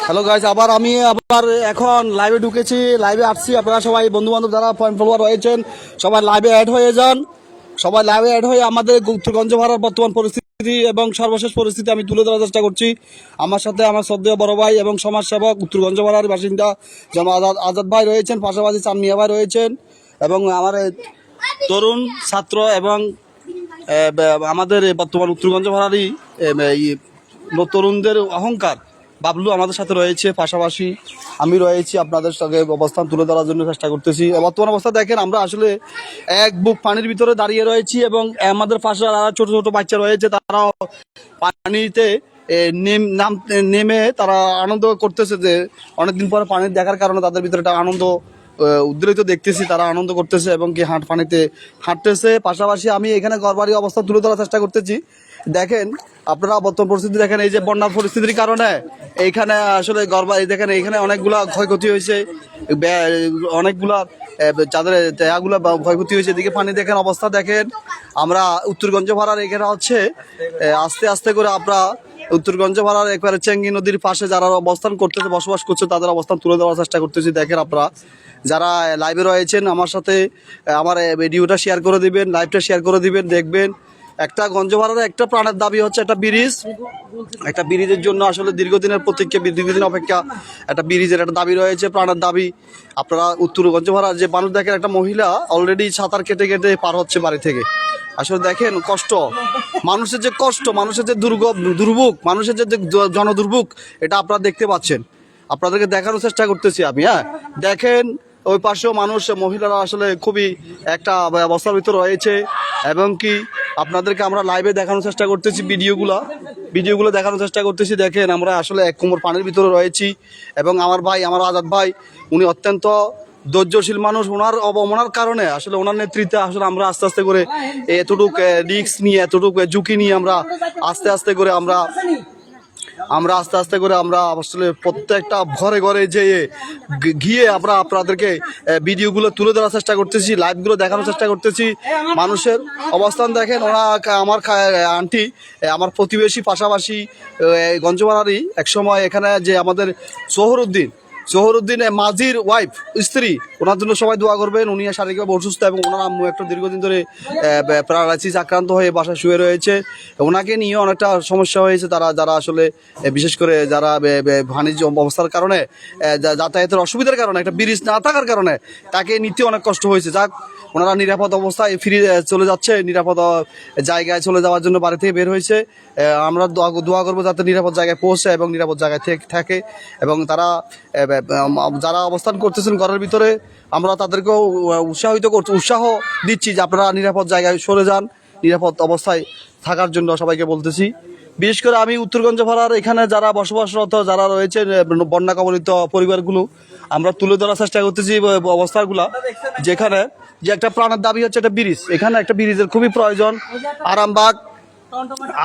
Hello guys, আমি এখন লাইভে ঢুকেছি, লাইভে আসছি। আপনারা সবাই বন্ধু বান্ধব যারা পয়েন্ট ফলোয়ার রয়েছেন সবাই লাইভে অ্যাড হয়ে যান। সবাই লাইভে অ্যাড হয়ে আমাদের উত্তরগঞ্জ ভাড়ার বর্তমান পরিস্থিতি এবং সর্বশেষ পরিস্থিতি আমি তুলে ধরার চেষ্টা করছি। আমার সাথে আমার শ্রদ্ধেয় বড় ভাই এবং সমাজসেবক উত্তরগঞ্জ ভাড়ার বাসিন্দা যেমন আজাদ ভাই রয়েছেন, পাশাপাশি চানমিয়া ভাই রয়েছেন এবং আমার তরুণ ছাত্র এবং আমাদের বর্তমান উত্তরগঞ্জ ভাড়ারই তরুণদের অহংকার বাবলু আমাদের সাথে রয়েছে, পাশাপাশি আমি রয়েছি। আপনাদের সঙ্গে অবস্থান তুলে ধরার জন্য চেষ্টা করতেছি। বর্তমান অবস্থা দেখেন, আমরা আসলে এক বুক পানির ভিতরে দাঁড়িয়ে রয়েছি এবং আমাদের পাশে যারা ছোট ছোট বাচ্চা রয়েছে তারা পানিতে নেমে তারা আনন্দ করতেছে যে অনেকদিন পরে পানি দেখার কারণে তাদের ভিতরে একটা আনন্দ উদ্বেলিত দেখতেছি। তারা আনন্দ করতেছে এবং কি পানিতে হাঁটতেছে। পাশাপাশি আমি এখানে ঘরবাড়ি অবস্থা তুলে ধরার চেষ্টা করতেছি। দেখেন আপনারা বর্তমান পরিস্থিতি দেখেন, এই যে বন্যার পরিস্থিতির কারণে এইখানে আসলে ঘরবাড়ি দেখেন, এইখানে অনেকগুলা ক্ষয়ক্ষতি হয়েছে, অনেকগুলা যাদের দেয়াগুলো ক্ষয়ক্ষতি হয়েছে। এদিকে পানি দেখেন, অবস্থা দেখেন। আমরা উত্তরগঞ্জ ভাড়ার এখানে হচ্ছে আস্তে আস্তে করে আমরা উত্তরগঞ্জ ভাড়ার একবারে চেঙ্গি নদীর পাশে যারা অবস্থান করতেছে, বসবাস করছে, তাদের অবস্থান তুলে দেওয়ার চেষ্টা করতেছি। দেখেন আপনারা যারা লাইভে রয়েছেন আমার সাথে আমার ভিডিওটা শেয়ার করে দিবেন, লাইভটা শেয়ার করে দিবেন। দেখবেন একটা গঞ্জ ভাড়ার একটা প্রাণের দাবি হচ্ছে একটা ব্রিজ। একটা ব্রিজের জন্য আসলে দীর্ঘদিনের প্রতীক্ষা, দীর্ঘদিন অপেক্ষা একটা ব্রিজের একটা দাবি রয়েছে, প্রাণের দাবি। আপনারা উত্তরগঞ্জ ভাড়ার যে মানুষ দেখেন, একটা মহিলা অলরেডি সাঁতার কেটে কেটে পার হচ্ছে বাড়ি থেকে। আসলে দেখেন কষ্ট, মানুষের যে কষ্ট, মানুষের যে দুর্ভোগ, মানুষের যে জনদুর্ভোগ, এটা আপনারা দেখতে পাচ্ছেন। আপনাদেরকে দেখানোর চেষ্টা করতেছি আমি। দেখেন ওই পাশেও মানুষ, মহিলারা আসলে খুবই একটা অবস্থার ভিতর রয়েছে এবং কি আপনাদেরকে আমরা লাইভে দেখানোর চেষ্টা করতেছি, ভিডিওগুলো দেখানোর চেষ্টা করতেছি। দেখেন আমরা আসলে এক কোমর পানির ভিতরে রয়েছি এবং আমার ভাই, আমার আজাদ ভাই, উনি অত্যন্ত ধৈর্যশীল মানুষ। ওনার কারণে আসলে ওনার নেতৃত্বে আসলে আমরা আস্তে আস্তে করে এতটুক রিস্ক নিয়ে, এতটুক ঝুঁকি নিয়ে আমরা আস্তে আস্তে করে আমরা আসলে প্রত্যেকটা ঘরে ঘরে যেয়ে গিয়ে আমরা আপনাদেরকে ভিডিওগুলো তুলে ধরার চেষ্টা করতেছি, লাইভগুলো দেখানোর চেষ্টা করতেছি। মানুষের অবস্থান দেখেন। আমার আন্টি, আমার প্রতিবেশী, পাশাপাশি গঞ্জবাড়ারই একসময় এখানে যে আমাদের জহরুদ্দিন মাঝির ওয়াইফ, স্ত্রী, ওনার জন্য সবাই দোয়া করবেন। উনি শারীরিকভাবে অসুস্থ এবং ওনার আম্মু একটা দীর্ঘদিন ধরে প্যারালাইসিস আক্রান্ত হয়ে বাসায় শুয়ে রয়েছে। ওনাকে নিয়ে অনেকটা সমস্যা হয়েছে। যারা আসলে বিশেষ করে যারা বাণিজ্য অবস্থার কারণে, যাতায়াতের অসুবিধার কারণে, একটা ব্রিজ না থাকার কারণে তাকে নিতে অনেক কষ্ট হয়েছে। যাক, ওনারা নিরাপদ অবস্থায় ফিরে চলে যাচ্ছে, নিরাপদ জায়গায় চলে যাওয়ার জন্য বাড়ি থেকে বের হয়েছে। আমরা দোয়া করবো যাতে নিরাপদ জায়গায় পৌঁছে এবং নিরাপদ জায়গায় থাকে এবং তারা যারা অবস্থান করতেছেন ঘরের ভিতরে, আমরা তাদেরকেও উৎসাহ দিচ্ছি যে আপনারা নিরাপদ জায়গায় সরে যান, নিরাপদ অবস্থায় থাকার জন্য সবাইকে বলতেছি। বিশেষ করে আমি উত্তরগঞ্জ ভাড়ার এখানে যারা বসবাসরত যারা রয়েছে বন্যা কবলিত পরিবারগুলো আমরা তুলে ধরার চেষ্টা করতেছি অবস্থাগুলা। যেখানে যে একটা প্রাণের দাবি হচ্ছে একটা ব্রিজ, এখানে একটা ব্রিজের খুবই প্রয়োজন। আরামবাগ,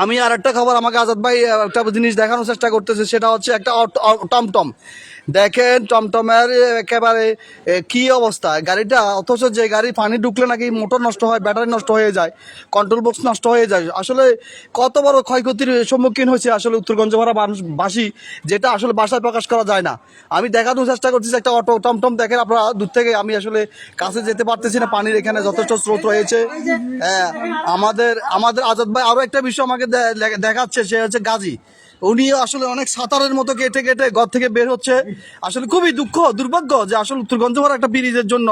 আমি আর একটা খবর আমাকে আজাদ ভাই একটা জিনিস দেখানোর চেষ্টা করতেছে, সেটা হচ্ছে একটা টমটম। দেখেন টমটমের একেবারে কি অবস্থা গাড়িটা, অথচ যে গাড়ি পানি ঢুকলে নাকি মোটর নষ্ট হয়, ব্যাটারি নষ্ট হয়ে যায়, কন্ট্রোল বক্স নষ্ট হয়ে যায়। আসলে কত বড় ক্ষয়ক্ষতির সম্মুখীন হয়েছে আসলে উত্তরগঞ্জ ভাড়া মানুষবাসী, যেটা আসলে ভাষায় প্রকাশ করা যায় না। আমি দেখানোর চেষ্টা করতেছি একটা অটো টমটম। দেখেন আপনারা দূর থেকে, আমি আসলে কাছে যেতে পারতেছি না, পানির এখানে যথেষ্ট স্রোত রয়েছে। আমাদের আজাদ ভাই আরো একটা বিষয় আমাকে দেখাচ্ছে, সে হচ্ছে গাজী। উনি আসলে অনেক সাঁতারের মতো কেটে কেটে ঘর থেকে বের হচ্ছে। আসলে খুবই দুর্ভাগ্য যে আসলে উত্তরগঞ্জ ভাড়া একটা ব্রিজের জন্য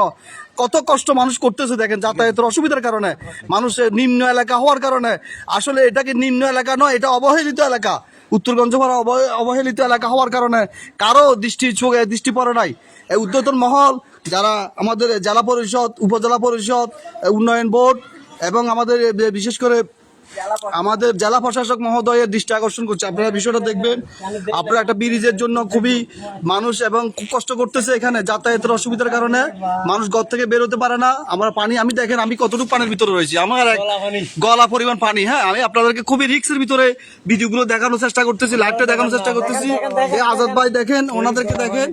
কত কষ্ট মানুষ করতেছে। দেখেন যাতায়াতের অসুবিধার কারণে, মানুষের নিম্ন এলাকা হওয়ার কারণে, আসলে এটাকে নিম্ন এলাকা নয়, এটা অবহেলিত এলাকা। উত্তরগঞ্জ ভাড়া অবহেলিত এলাকা হওয়ার কারণে কারো দৃষ্টি পড়ে নাই। এই উদ্যতন মহল, যারা আমাদের জেলা পরিষদ, উপজেলা পরিষদ, উন্নয়ন বোর্ড এবং আমাদের বিশেষ করে আমাদের জেলা প্রশাসক মহোদয়ের দৃষ্টি আকর্ষণ করছে। আপনারা বিষয়টা দেখবেন। আপনারা একটা ব্রিজের জন্য খুবই মানুষ এবং খুব কষ্ট করতেছে। এখানে যাতায়াতের অসুবিধার কারণে মানুষ ঘর থেকে বের হতে পারে না। আমরা পানি, আমি দেখেন আমি কতটুকু পানির ভিতরে রয়েছি, আমার এক গলা পরিমাণ পানি। আমি আপনাদেরকে খুবই রিস্কের ভিতরে ভিডিওগুলো দেখানোর চেষ্টা করতেছি, লাইভটা দেখানোর চেষ্টা করতেছি। আজাদ ভাই দেখেন, ওনাদেরকে দেখেন,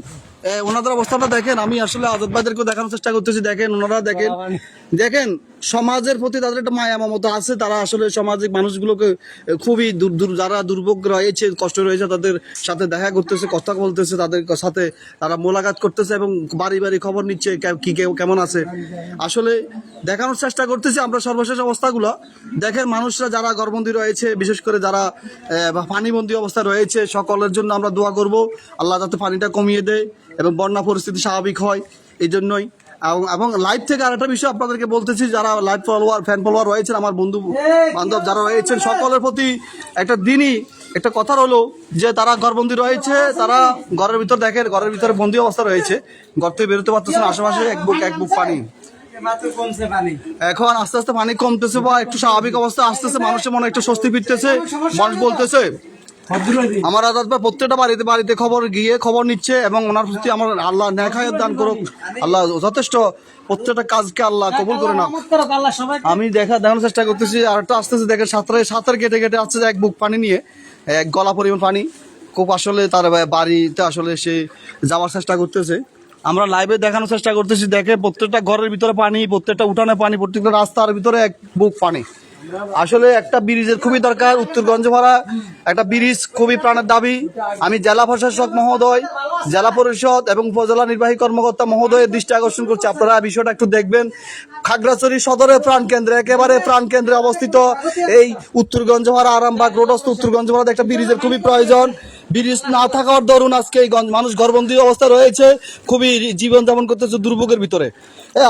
ওনাদের অবস্থাটা দেখেন। আমি আসলে আজাদ ভাইদেরকেও দেখানোর চেষ্টা করতেছি। দেখেন ওনারা দেখেন দেখেন সমাজের প্রতি তাদের একটা মায়া মমতা আছে, তারা আসলে সামাজিক মানুষগুলোকে খুবই যারা দুর্ভোগ রয়েছে, কষ্ট রয়েছে, তাদের সাথে দেখা করতেছে, কথা বলতেছে, তাদের সাথে তারা মোলাকাত করতেছে এবং বাড়ি বাড়ি খবর নিচ্ছে কি কেউ কেমন আছে। আসলে দেখানোর চেষ্টা করতেছি আমরা সর্বশেষ অবস্থাগুলো। দেখেন মানুষরা যারা ঘরবন্দি রয়েছে, বিশেষ করে যারা পানিবন্দি অবস্থায় রয়েছে, সকলের জন্য আমরা দোয়া করব আল্লাহ যাতে পানিটা কমিয়ে দেয় এবং বন্যা পরিস্থিতি স্বাভাবিক হয়। এই জন্যই এবং লাইভ থেকে আরেকটা বিষয় আপনাদেরকে বলতেছি, যারা লাইভ ফ্যান ফলোয়ার রয়েছেন, আমার বন্ধু বান্ধব যারা রয়েছেন, সকলের প্রতি একটা দিনই একটা কথা হলো যে তারা ঘরবন্দি রয়েছে, তারা ঘরের ভিতর দেখেন, ঘরের ভিতরে বন্দি অবস্থা রয়েছে, ঘর থেকে বেরোতে পারতেছে না, আশেপাশে এক বুক পানি। এখন আস্তে আস্তে পানি কমতেছে বা একটু স্বাভাবিক অবস্থা আসতেছে, মানুষের মনে একটু স্বস্তি ফিরতেছে, মানুষ বলতেছে। আমার আজাদ ভাই প্রত্যেকটা বাড়িতে খবর নিচ্ছে এবং ওনার প্রতি আমার আল্লাহ নেখায়ত দান করুক, আল্লাহ যথেষ্ট প্রত্যেকটা কাজকে আল্লাহ কবুল করে না। আমি দেখানোর চেষ্টা করতেছি, আর একটা আসতেছে দেখেন সাঁতার কেটে আসছে এক বুক পানি নিয়ে, এক গলা পরিমাণ পানি, খুব আসলে তার বাড়িতে আসলে সে যাওয়ার চেষ্টা করতেছে। আমরা লাইভে দেখানোর চেষ্টা করতেছি, দেখে প্রত্যেকটা ঘরের ভিতরে পানি, প্রত্যেকটা উঠানে পানি, প্রত্যেকটা রাস্তার ভিতরে এক বুক পানি। আসলে একটা ব্রিজের খুবই দরকার, উত্তরগঞ্জ ভাড়া একটা ব্রিজ খুবই প্রাণের দাবি। আমি জেলা প্রশাসক মহোদয়, জেলা পরিষদ এবং উপজেলা নির্বাহী কর্মকর্তা মহোদয়ের দৃষ্টি আকর্ষণ করছি, আপনারা বিষয়টা একটু দেখবেন। খাগড়াছড়ি সদরের প্রাণকেন্দ্রে, একেবারে প্রাণকেন্দ্রে অবস্থিত এই উত্তরগঞ্জ ভাড়া আরামবাগ রোডস্থ উত্তরগঞ্জ ভাড়াতে একটা ব্রিজের খুবই প্রয়োজন। ব্রিজ না থাকার দরুন আজকে এই মানুষ ঘরবন্দি অবস্থা রয়েছে, খুবই জীবনযাপন করতেছে দুর্ভোগের ভিতরে।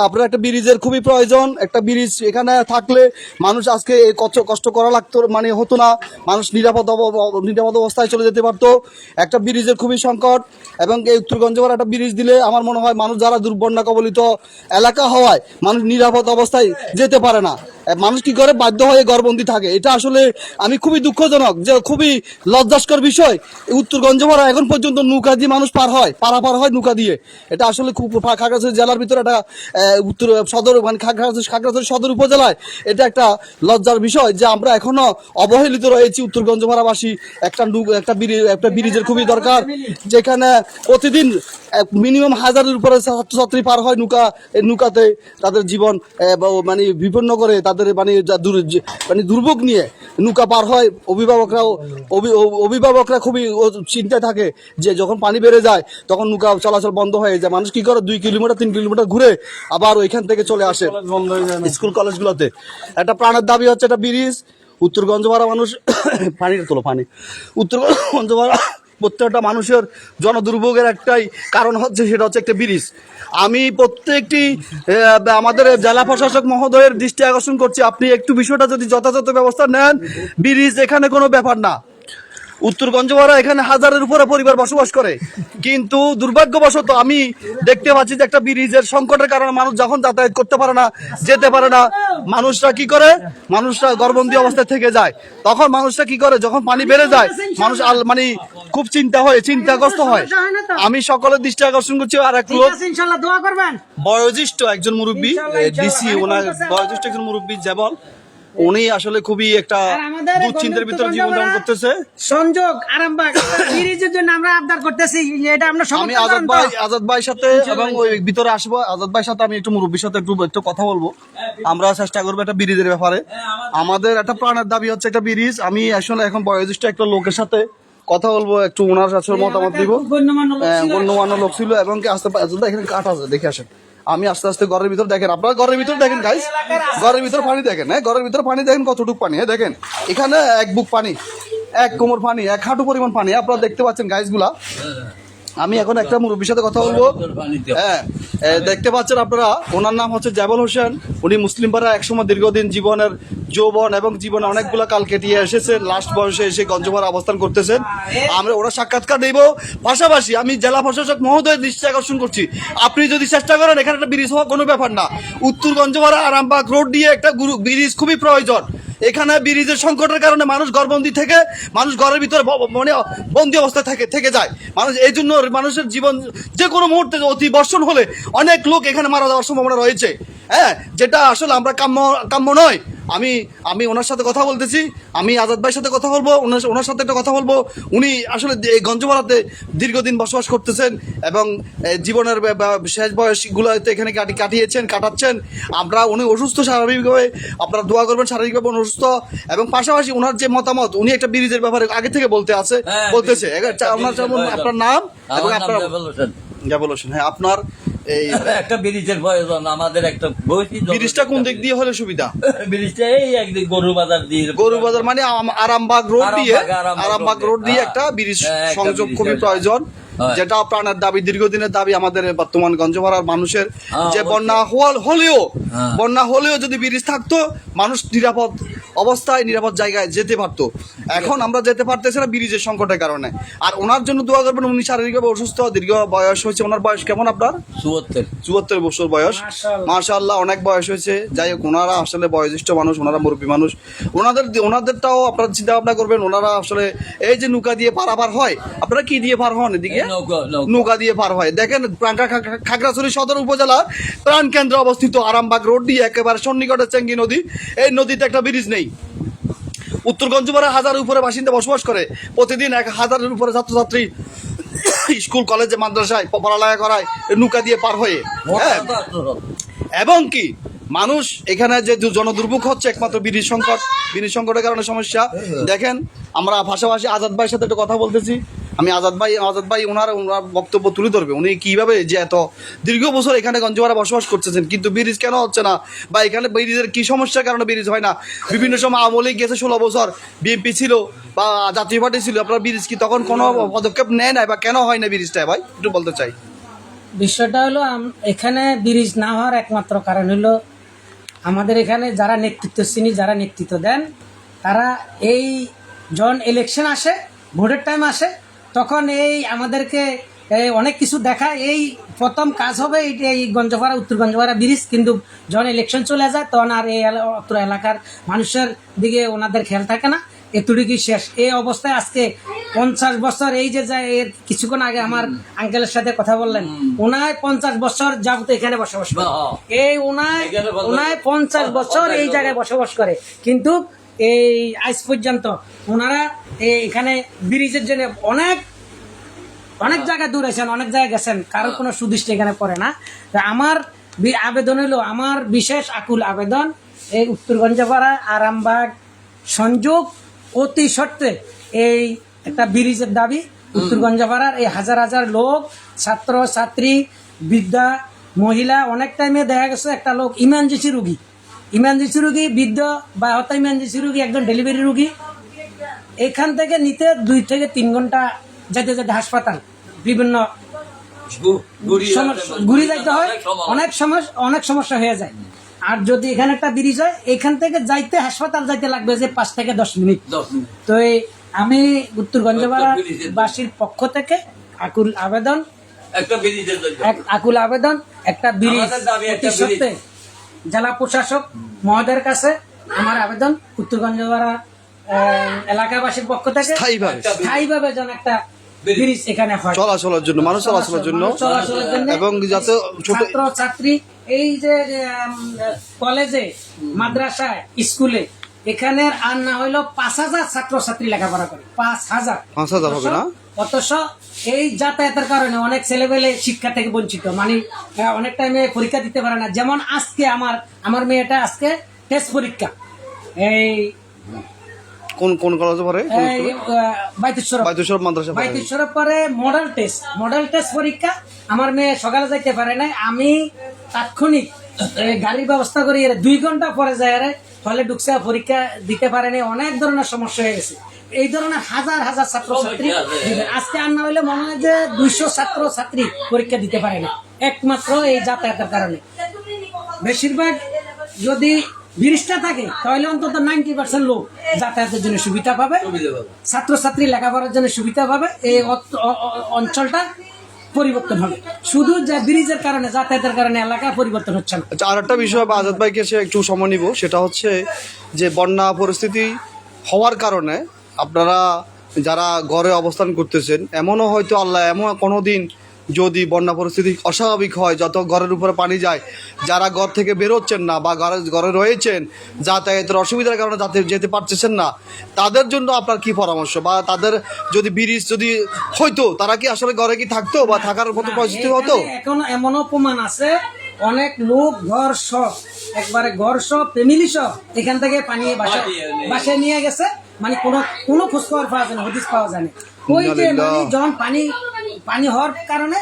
আপনার একটা ব্রিজের খুবই প্রয়োজন, একটা ব্রিজ এখানে থাকলে মানুষ আজকে কষ্ট করা লাগতো, মানে হতো না, মানুষ নিরাপদ অবস্থায় চলে যেতে পারতো। একটা ব্রিজের খুবই সংকট এবং এই উত্তরগঞ্জ একটা ব্রিজ দিলে আমার মনে হয় মানুষ যারা দুর্বন্যা কবলিত এলাকা হওয়ায় মানুষ নিরাপদ অবস্থায় যেতে পারে না, মানুষ কি করে বাধ্য হয়ে ঘরবন্দি থাকে। এটা আসলে আমি খুবই দুঃখজনক, যে খুবই লজ্জাস্কর বিষয়। উত্তরগঞ্জ ভাড়া এখন পর্যন্ত নৌকা দিয়ে মানুষ পার হয় নৌকা দিয়ে। এটা আসলে খুব খাগড়াছড়ি জেলার ভিতরে একটা উত্তর সদর, মানে খাগড়াছড়ি সদর উপজেলায় এটা একটা লজ্জার বিষয় যে আমরা এখনো অবহেলিত রয়েছি উত্তরগঞ্জ ভাড়াবাসী। একটা ব্রিজের খুবই দরকার, যেখানে প্রতিদিন মিনিমাম 1000-এর উপরে ছাত্রছাত্রী পার হয় নৌকাতে, তাদের জীবন মানে বিপন্ন করে, তাদের মানে দুর্ভোগ নিয়ে নৌকা পার হয়। অভিভাবকরা খুবই চিন্তায় থাকে যে যখন পানি বেড়ে যায় তখন নৌকা চলাচল বন্ধ হয়ে যায়। মানুষ কি করে 2 কিলোমিটার 3 কিলোমিটার ঘুরে আবার ওইখান থেকে চলে আসে স্কুল কলেজগুলোতে। একটা প্রাণের দাবি হচ্ছে একটা ব্রিজ। উত্তরগঞ্জ ভাড়া মানুষ উত্তরগঞ্জ ভাড়া প্রত্যেকটা মানুষের জনদুর্ভোগের একটাই কারণ হচ্ছে, সেটা হচ্ছে একটা ব্রিজ। আমি প্রত্যেকটি আমাদের জেলা প্রশাসক মহোদয়ের দৃষ্টি আকর্ষণ করছি, আপনি একটু বিষয়টা যদি যথাযথ ব্যবস্থা নেন, ব্রিজ এখানে কোনো ব্যাপার না। উত্তরগঞ্জ ভাড়া এখানে 1000-এর উপরে পরিবার বসবাস করে, কিন্তু দুর্ভাগ্যবশত আমি দেখতে পাচ্ছি যে একটা ব্রিজের সংকটের কারণে মানুষ যখন যাতায়াত করতে পারে না, যেতে পারে না, মানুষরা কি করে, মানুষরা ঘরবন্দি অবস্থায় থেকে যায়। তখন মানুষরা কি করে, যখন পানি বেড়ে যায় মানুষ মানে খুব চিন্তাগ্রস্ত হয়। আমি সকলের দৃষ্টি আকর্ষণ করছি। আর এক লোক বয়োজ্যেষ্ঠ একজন মুরব্বী, ডিসি, ওনার বয়োজ্যেষ্ঠ একজন মুরব্বী যেমন, উনি আসলে খুবই একটা দুশ্চিন্তার ভিতরে জীবনযাপন করতেছে। সংযোগ আরামবাগ ব্রিজের জন্য আমরা আবদার করতেছি, এটা আমরা আমি আজাদ ভাইয়ের সাথে এবং ওই ভিতরে আসবো, আজাদ ভাইয়ের সাথে আমি একটু মুরব্বীর সাথে একটু কথা বলবো। আমরা চেষ্টা করবো একটা ব্রিজের ব্যাপারে। আমাদের একটা প্রাণের দাবি হচ্ছে একটা ব্রিজ। আমি আসলে এখন বয়োজ্যেষ্ঠ একটা লোকের সাথে কথা বলবো, একটু ওনার আসলে মতামত দিব। গণ্যমান্য লোক ছিল এবং এখানে কাঠ আছে, দেখে আসেন। আমি আস্তে আস্তে ঘরের ভিতর দেখেন, আপনারা ঘরের ভিতর দেখেন গাইস, ঘরের ভিতর পানি দেখেন, হ্যাঁ ঘরের ভিতর পানি দেখেন কতটুকু পানি। হ্যাঁ দেখেন এখানে এক বুক পানি, এক কোমর পানি, এক হাঁটু পরিমাণ পানি আপনারা দেখতে পাচ্ছেন গাইস গুলা। আমি এখন একটা মুরব্বীর সাথে কথা বলবো। হ্যাঁ দেখতে পাচ্ছেন আপনারা, ওনার নাম হচ্ছে জাবেল হোসেন। উনি মুসলিম পাড়া একসময় দীর্ঘদিন জীবনের যৌবন এবং জীবনে অনেকগুলো কাল কেটিয়ে এসেছেন, লাস্ট বয়সে এসে গঞ্জপাড়া অবস্থান করতেছেন। আমরা ওরা সাক্ষাৎকার দেব। পাশাপাশি আমি জেলা প্রশাসক মহোদয়ের দৃষ্টি আকর্ষণ করছি, আপনি যদি চেষ্টা করেন এখানে একটা ব্রিজ হওয়া কোনো ব্যাপার না। উত্তরগঞ্জপাড়া আরামবাগ রোড দিয়ে একটা ব্রিজ খুবই প্রয়োজন। এখানে ব্রিজের সংকটের কারণে মানুষ ঘরবন্দি থেকে, মানুষ ঘরের ভিতরে মানে বন্দি অবস্থায় থেকে যায় মানুষ। এই জন্য মানুষের জীবন যে কোনো মুহূর্তে অতি বর্ষণ হলে অনেক লোক এখানে মারা যাওয়ার সম্ভাবনা রয়েছে। হ্যাঁ, যেটা আসলে আমরা কাম্য নয়। আমি আমি ওনার সাথে কথা বলতেছি, আমি আজাদ ভাইয়ের সাথে কথা বলবো, ওনার সাথে একটা কথা বলবো। উনি আসলে এই গঞ্জমারাতে দীর্ঘদিন বসবাস করতেছেন এবং জীবনের শেষ বয়সগুলোতে এখানে কাটাচ্ছেন। উনি অসুস্থ স্বাভাবিকভাবে, আপনারা দোয়া করবেন শারীরিকভাবে উনি অসুস্থ, এবং পাশাপাশি ওনার যে মতামত, উনি একটা ব্রিজের ব্যাপারে আগে থেকে বলতেছে। আপনার নাম এবং আপনার জাবেল হোসেন, হ্যাঁ, আপনার এই একটা ব্রিজের প্রয়োজন আমাদের, একটা ব্রিজটা কোন দিক দিয়ে হলে সুবিধা? ব্রিজটা এই একদিক গরু বাজার মানে আরামবাগ রোড দিয়ে একটা ব্রিজ সংযোগ খুবই প্রয়োজন, যেটা প্রাণের দাবি, দীর্ঘদিনের দাবি আমাদের বর্তমান গঞ্জমারার মানুষের। যে বন্যা হলেও যদি ব্রিজ থাকতো, মানুষ নিরাপদ অবস্থায় নিরাপদ জায়গায় যেতে পারতো। এখন আমরা যেতে পারতেছি না ব্রিজের সংকটের কারণে। আর ওনার জন্য দোয়া করবেন, উনি শারীরিকভাবে অসুস্থ, দীর্ঘ বয়স হয়েছে। ওনার বয়স কেমন আপনার? 74 বছর বয়স, মাশাআল্লাহ, অনেক বয়স হয়েছে। যাই হোক, ওনারা আসলে বয়োজ্যেষ্ঠ মানুষ, ওনারা মুরব্বী মানুষ। ওনাদেরটাও আপনারা চিন্তা ভাবনা করবেন। ওনারা আসলে এই যে নৌকা দিয়ে পারাপার হয়, আপনারা কি দিয়ে পার হন এদিকে? নৌকা দিয়ে পার হয়। দেখেন, খাগড়াছড়ি সদর উপজেলার প্রাণ কেন্দ্রে অবস্থিত আরামবাগ রোড দিয়ে একেবারে সন্নিকটে চেঙ্গি নদী। এই নদীতে একটা ব্রিজ নেই। উত্তর গঞ্জমারা হাজারের উপরে বাসিন্দা বসবাস করে। প্রতিদিন 1000-এর উপরে ছাত্রছাত্রী স্কুল কলেজে মাদ্রাসায় পড়ালেখা করায় নৌকা দিয়ে পার হয়ে। এবং কি মানুষ এখানে যে জনদুর্ভোগ হচ্ছে একমাত্র ব্রিজ সংকটের কারণে সমস্যা। দেখেন, আমরা পাশাপাশি আজাদ ভাইয়ের সাথে একটু কথা বলতেছি। আমি আজাদ ভাই ওনার বক্তব্য তুলে ধরবে, উনি কিভাবে যে এত দীর্ঘ বছর এখানে গঞ্জমারা বসবাস করতেছেন, কিন্তু ব্রিজ কেন হচ্ছে না, বা এখানে ব্রিজের কি সমস্যার কারণে ব্রিজ হয় না। বিভিন্ন সময় আওয়ামী লীগ গেছে 16 বছর, বিএনপি ছিল বা জাতীয় পার্টি ছিল, আপনার ব্রিজ কি তখন কোনো পদক্ষেপ নেয় না, বা কেন হয় না ব্রিজটা? ভাই একটু বলতে চাই। বিষয়টা হলো এখানে ব্রিজ না হওয়ার একমাত্র কারণ হলো আমাদের এখানে যারা নেতৃত্ব দেন, তারা এই যখন ইলেকশন আসে, ভোটের টাইম আসে, তখন এই আমাদেরকে অনেক কিছু দেখায়। এই প্রথম কাজ হবে এই গঞ্জপাড়া, উত্তর গঞ্জপাড়া ব্রিজ, কিন্তু যখন ইলেকশন চলে যায় তখন আর এই অত্র এলাকার মানুষের দিকে ওনাদের খেয়াল থাকে না। এতটুকুই শেষ। এই অবস্থায় আজকে 50 বছর, এই যে এর কিছুক্ষণ আগে আমার আঙ্কেলের সাথে কথা বললেন, ওনায় 50 বছর যাবত এখানে বসবাস করে। এই ওনায় 50 বছর এই জায়গায় বসবাস করে, কিন্তু এই আজ পর্যন্ত ওনারা এখানে ব্রিজের জন্য অনেক জায়গায় দূর আছেন, অনেক জায়গায় গেছেন, কারোর কোনো সুদৃষ্টি এখানে পড়ে না। আমার আবেদন হলো, আমার বিশেষ আকুল আবেদন, এই উত্তর গঞ্জপাড়া আরামবাগ সংযোগ অতি সত্ত্বে এই একটা ব্রিজের দাবি। উত্তর গঞ্জপাড়ার এই হাজার হাজার লোক, ছাত্র ছাত্রী, বৃদ্ধা, মহিলা, অনেক টাইমে দেখা গেছে একটা লোক ইমার্জেন্সি রুগী, বৃদ্ধ বা হয়তো ইমার্জেন্সি রুগী, একজন ডেলিভারি রুগী, এখান থেকে নিতে 2 থেকে 3 ঘন্টা যেতে হাসপাতাল বিভিন্ন ঘুরে যাইতে হয়, অনেক সমস্যা হয়ে যায়। আর যদি এখানে একটা ব্রিজ হয়, এখান থেকে যাইতে হাসপাতাল যাইতে লাগবে যে 5 থেকে 10 মিনিট। তো আমি উত্তর গঞ্জপাড়া বাসীর পক্ষ থেকে আকুল আবেদন, একটা ব্রিজ অতি সত্ত্বে জেলা প্রশাসক মহোদয়ের কাছে আমার আবেদন, উত্তর গঞ্জপাড়া এলাকাবাসীর পক্ষ থেকে স্থায়ীভাবে যেন একটা ব্রিজ এখানে হয়, চলাচলের জন্য, মানুষ চলাচলের জন্য, এবং যাতে ছাত্র ছাত্রী এই যে কলেজে, মাদ্রাসায়, স্কুলে, এখানে আর না হইলো 5000 ছাত্রছাত্রী লেখাপড়া করে, 5000 হবে না। অথচ এই যাতায়াতের কারণে অনেক ছেলেমেয়ে শিক্ষা থেকে বঞ্চিত, মানে অনেক টাইমে পরীক্ষা দিতে পারে না। যেমন আজকে আমার মেয়েটা আজকে টেস্ট পরীক্ষা, এই কোন কলেজে পড়ে? বাইতুশ্বরব মাদ্রাসা, বাইতুশ্বরব পরে মডেল টেস্ট পরীক্ষা। আমার মেয়ে সকালে যাইতে পারে নাই, আমি তাৎক্ষণিক গাড়ির ব্যবস্থা করি, 2 ঘন্টা পরে যায় ফলে ঢুকছে, পরীক্ষা দিতে পারেনি। অনেক ধরনের সমস্যা হয়ে গেছে। এই ধরনের হাজার হাজার ছাত্রছাত্রী আজকে আর না হইলে মনে হয় যে 200 ছাত্রছাত্রী পরীক্ষা দিতে পারে না, একমাত্র এই যাতায়াতের কারণে। বেশিরভাগ যদি ব্রিজটা থাকে তাহলে অন্তত 90% লোক যাতায়াতের জন্য সুবিধা পাবে, ছাত্রছাত্রী লেখাপড়ার জন্য সুবিধা পাবে, এই অঞ্চলটা পরিবর্তন হবে। শুধু যে ব্রিজের কারণে, যাতায়াতের কারণে এলাকা পরিবর্তন হচ্ছে না। আচ্ছা, আর একটা বিষয় আজাদ ভাইকে একটু সময় নিব, সেটা হচ্ছে যে বন্যা পরিস্থিতি হওয়ার কারণে আপনারা যারা ঘরে অবস্থান করতেছেন, এমনও হয়তো আল্লাহ এমন কোনো দিন যদি বন্যা পরিস্থিতি অস্বাভাবিক হয়, যত ঘরের উপরে পানি যায়, যারা ঘর থেকে বেরোচ্ছেন না বা ঘরে রয়েছেন, যাতায়াতের অসুবিধার কারণে যেতে পারতেছেন না, তাদের জন্য আপনার কি পরামর্শ? বা তাদের যদি ব্রিজ যদি হইতো, তারা কি আসলে ঘরে কি থাকতো বা থাকার মতো পরিস্থিতি হতো? এখন এমনও প্রমাণ আছে, অনেক লোক ঘর সব একবারে ঘর সব ফ্যামিলি সব এখান থেকে পানি বাসায় নিয়ে গেছে, মানে কোনো খোঁজ খবর পাওয়া যায় না, হদিস পাওয়া যায় না। ওই যে মানে যখন পানি হওয়ার কারণে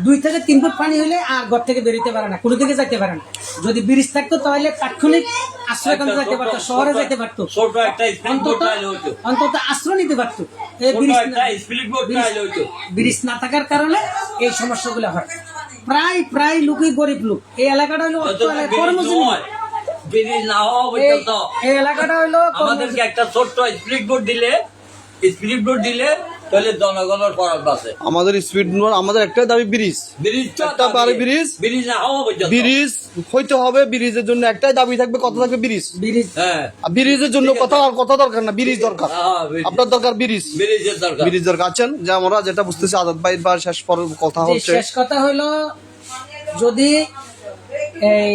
2 থেকে 3 ফুট পানি হলে আর ঘর থেকে বেরোতে পারে না, কোনো দিকে যাইতে পারে না। যদি ব্রিজ থাকতো তাহলে তাৎক্ষণিক আশ্রয় কেন্দ্রে যেতে পারতো, শহরে যেতে পারতো, ছোট একটা স্পিড বোট হইতো, অন্তত আশ্রয় নিতে পারতো। এই ছোট একটা স্পিড বোট হইতো। ব্রিজ না থাকার কারণে এই সমস্যাগুলো হয়। প্রায় লোকই গরিব লোক। এই এলাকাটা হলো কর্মজীবী। ব্রিজ না হওয়া পর্যন্ত এই এলাকাটা হলো আমাদেরকে একটা ছোট্ট স্পিড বোট দিলে তাহলে জনগণের পরাগ বাঁচে। আমাদের স্পিড বোট, আমাদের একটাই দাবি ব্রিজ, একটা পারে ব্রিজ না হওয়া পর্যন্ত ব্রিজ হইতে হবে। ব্রিজের জন্য একটাই দাবি থাকবে, কথা থাকবে ব্রিজ। হ্যাঁ, ব্রিজের জন্য কথা দরকার না, ব্রিজ দরকার। আপনার দরকার ব্রিজের দরকার। ব্রিজ দরকার। আছেন যে আমরা যেটা বুঝতেছি আজাদ ভাই বা শেষ কথা হচ্ছে, শেষ কথা হলো, যদি এই